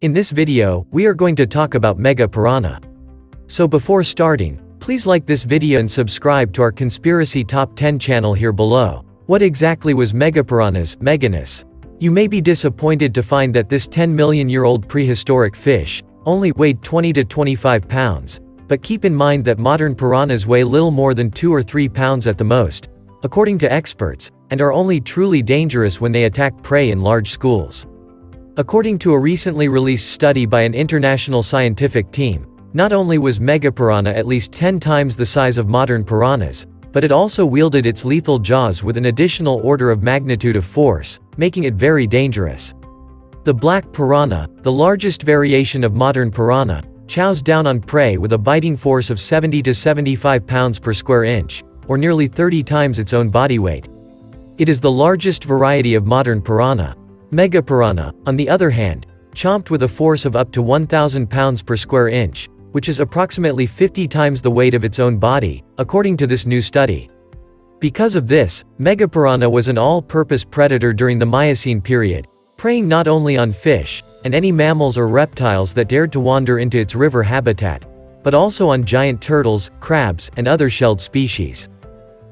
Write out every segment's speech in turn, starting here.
In this video, we are going to talk about Megapiranha. So before starting, please like this video and subscribe to our Conspiracy Top 10 channel here below. What exactly was Megapiranha's meganess? You may be disappointed to find that this 10-million-year-old prehistoric fish only weighed 20 to 25 pounds, but keep in mind that modern piranhas weigh little more than 2 or 3 pounds at the most, according to experts, and are only truly dangerous when they attack prey in large schools. According to a recently released study by an international scientific team, not only was Megapiranha at least 10 times the size of modern piranhas, but it also wielded its lethal jaws with an additional order of magnitude of force, making it very dangerous. The black piranha, the largest variation of modern piranha, chows down on prey with a biting force of 70 to 75 pounds per square inch, or nearly 30 times its own body weight. It is the largest variety of modern piranha. Megapiranha, on the other hand, chomped with a force of up to 1,000 pounds per square inch, which is approximately 50 times the weight of its own body, according to this new study. Because of this, Megapiranha was an all-purpose predator during the Miocene period, preying not only on fish, and any mammals or reptiles that dared to wander into its river habitat, but also on giant turtles, crabs, and other shelled species.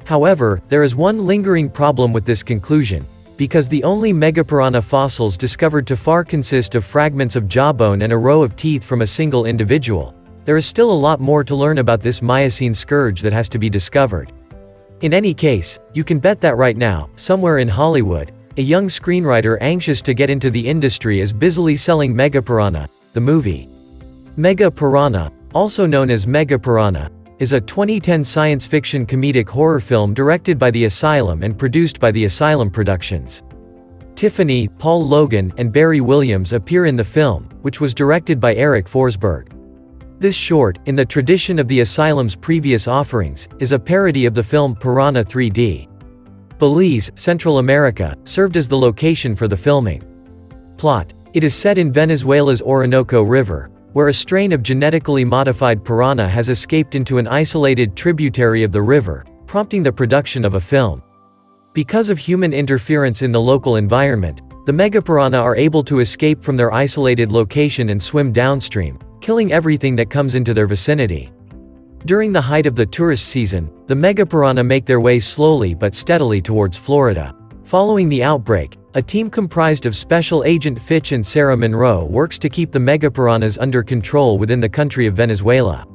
However, there is one lingering problem with this conclusion. Because the only Megapiranha fossils discovered to far consist of fragments of jawbone and a row of teeth from a single individual, there is still a lot more to learn about this Miocene scourge that has to be discovered. In any case, you can bet that right now, somewhere in Hollywood, a young screenwriter anxious to get into the industry is busily selling Megapiranha, the movie. Megapiranha, also known as Megapiranha, is a 2010 science fiction comedic horror film directed by The Asylum and produced by The Asylum Productions. Tiffany, Paul Logan, and Barry Williams appear in the film, which was directed by Eric Forsberg. This short, in the tradition of The Asylum's previous offerings, is a parody of the film Piranha 3D. Belize, Central America, served as the location for the filming. Plot: it is set in Venezuela's Orinoco River, where a strain of genetically modified piranha has escaped into an isolated tributary of the river, prompting the production of a film. Because of human interference in the local environment, the Megapiranha are able to escape from their isolated location and swim downstream, killing everything that comes into their vicinity. During the height of the tourist season, the Megapiranha make their way slowly but steadily towards Florida. Following the outbreak, a team comprised of Special Agent Fitch and Sarah Monroe works to keep the Megapiranhas under control within the country of Venezuela.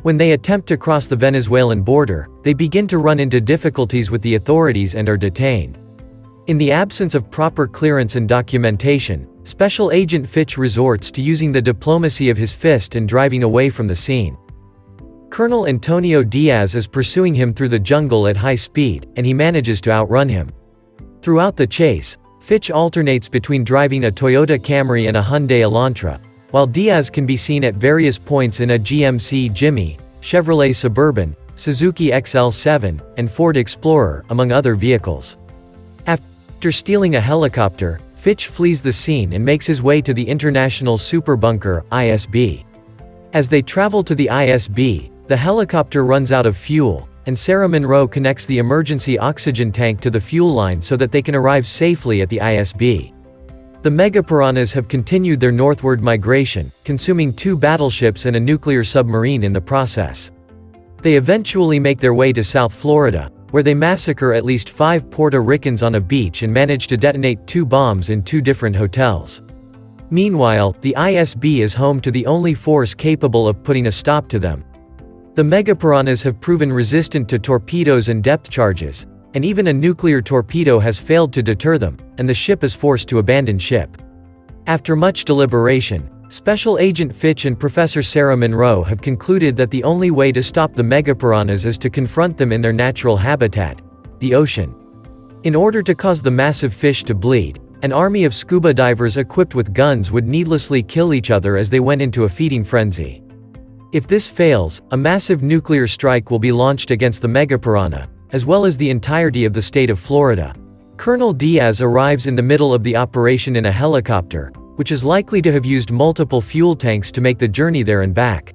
When they attempt to cross the Venezuelan border, they begin to run into difficulties with the authorities and are detained. In the absence of proper clearance and documentation, Special Agent Fitch resorts to using the diplomacy of his fist and driving away from the scene. Colonel Antonio Diaz is pursuing him through the jungle at high speed, and he manages to outrun him. Throughout the chase, Fitch alternates between driving a Toyota Camry and a Hyundai Elantra, while Diaz can be seen at various points in a GMC Jimmy, Chevrolet Suburban, Suzuki XL7, and Ford Explorer, among other vehicles. After stealing a helicopter, Fitch flees the scene and makes his way to the International Superbunker, ISB. As they travel to the ISB, the helicopter runs out of fuel, and Sarah Monroe connects the emergency oxygen tank to the fuel line so that they can arrive safely at the ISB. The Megapiranhas have continued their northward migration, consuming 2 battleships and a nuclear submarine in the process. They eventually make their way to South Florida, where they massacre at least 5 Puerto Ricans on a beach and manage to detonate 2 bombs in 2 different hotels. Meanwhile, the ISB is home to the only force capable of putting a stop to them. The Megapiranhas have proven resistant to torpedoes and depth charges, and even a nuclear torpedo has failed to deter them, and the ship is forced to abandon ship. After much deliberation, Special Agent Fitch and Professor Sarah Monroe have concluded that the only way to stop the Megapiranhas is to confront them in their natural habitat, the ocean. In order to cause the massive fish to bleed, an army of scuba divers equipped with guns would needlessly kill each other as they went into a feeding frenzy. If this fails, a massive nuclear strike will be launched against the Megapiranha, as well as the entirety of the state of Florida. Colonel Diaz arrives in the middle of the operation in a helicopter, which is likely to have used multiple fuel tanks to make the journey there and back.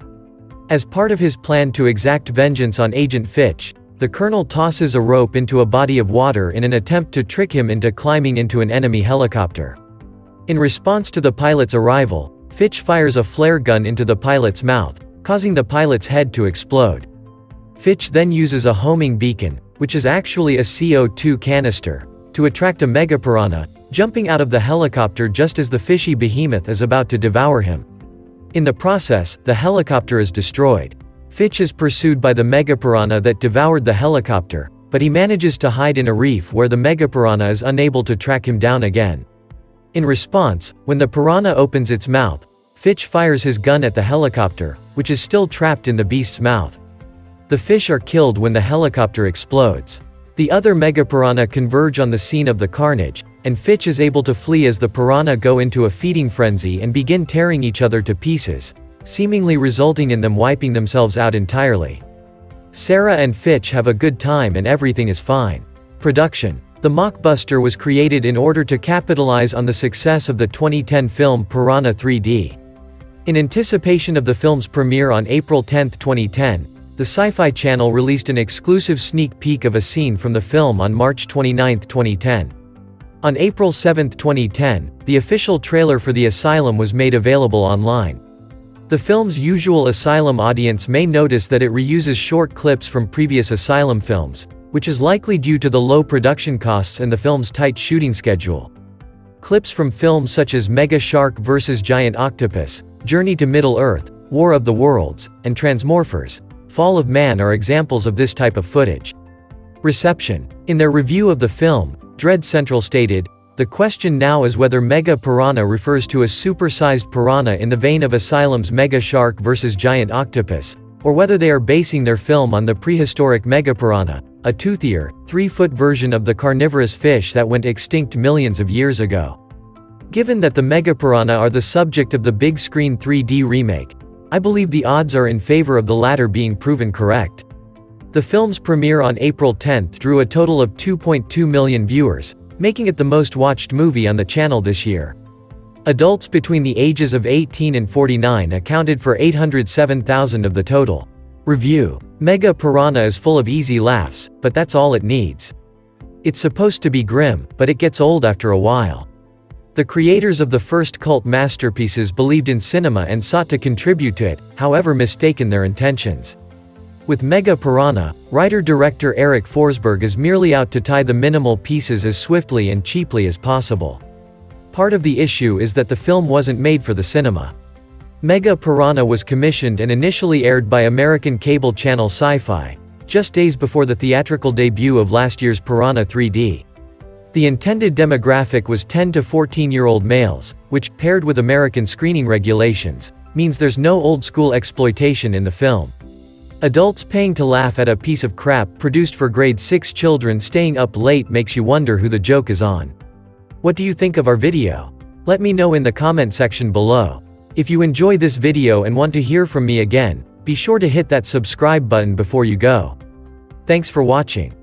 As part of his plan to exact vengeance on Agent Fitch, the colonel tosses a rope into a body of water in an attempt to trick him into climbing into an enemy helicopter. In response to the pilot's arrival, Fitch fires a flare gun into the pilot's mouth, causing the pilot's head to explode. Fitch then uses a homing beacon, which is actually a CO2 canister, to attract a megapiranha, jumping out of the helicopter just as the fishy behemoth is about to devour him. In the process, the helicopter is destroyed. Fitch is pursued by the megapiranha that devoured the helicopter, but he manages to hide in a reef where the megapiranha is unable to track him down again. In response, when the piranha opens its mouth, Fitch fires his gun at the helicopter, which is still trapped in the beast's mouth. The fish are killed when the helicopter explodes. The other megapiranha converge on the scene of the carnage, and Fitch is able to flee as the piranha go into a feeding frenzy and begin tearing each other to pieces, seemingly resulting in them wiping themselves out entirely. Sarah and Fitch have a good time and everything is fine. Production. The mockbuster was created in order to capitalize on the success of the 2010 film Piranha 3D. In anticipation of the film's premiere on April 10, 2010, the Sci-Fi Channel released an exclusive sneak peek of a scene from the film on March 29, 2010. On April 7, 2010, the official trailer for The Asylum was made available online. The film's usual Asylum audience may notice that it reuses short clips from previous Asylum films, which is likely due to the low production costs and the film's tight shooting schedule. Clips from films such as Mega Shark vs. Giant Octopus, Journey to Middle-earth, War of the Worlds, and Transmorphers: Fall of Man are examples of this type of footage. Reception. In their review of the film, Dread Central stated, "The question now is whether Mega Piranha refers to a supersized piranha in the vein of Asylum's Mega Shark vs. Giant Octopus, or whether they are basing their film on the prehistoric Megapiranha, a toothier, 3-foot version of the carnivorous fish that went extinct millions of years ago." Given that the Megapiranha are the subject of the big screen 3D remake, I believe the odds are in favor of the latter being proven correct. The film's premiere on April 10 drew a total of 2.2 million viewers, making it the most watched movie on the channel this year. Adults between the ages of 18 and 49 accounted for 807,000 of the total. Review. Mega Piranha is full of easy laughs, but that's all it needs. It's supposed to be grim, but it gets old after a while. The creators of the first cult masterpieces believed in cinema and sought to contribute to it, however mistaken their intentions. With Mega Piranha, writer-director Eric Forsberg is merely out to tie the minimal pieces as swiftly and cheaply as possible. Part of the issue is that the film wasn't made for the cinema. Mega Piranha was commissioned and initially aired by American cable channel Sci-Fi, just days before the theatrical debut of last year's Piranha 3D. The intended demographic was 10 to 14-year-old males, which, paired with American screening regulations, means there's no old-school exploitation in the film. Adults paying to laugh at a piece of crap produced for grade 6 children staying up late makes you wonder who the joke is on. What do you think of our video? Let me know in the comment section below. If you enjoy this video and want to hear from me again, be sure to hit that subscribe button before you go. Thanks for watching.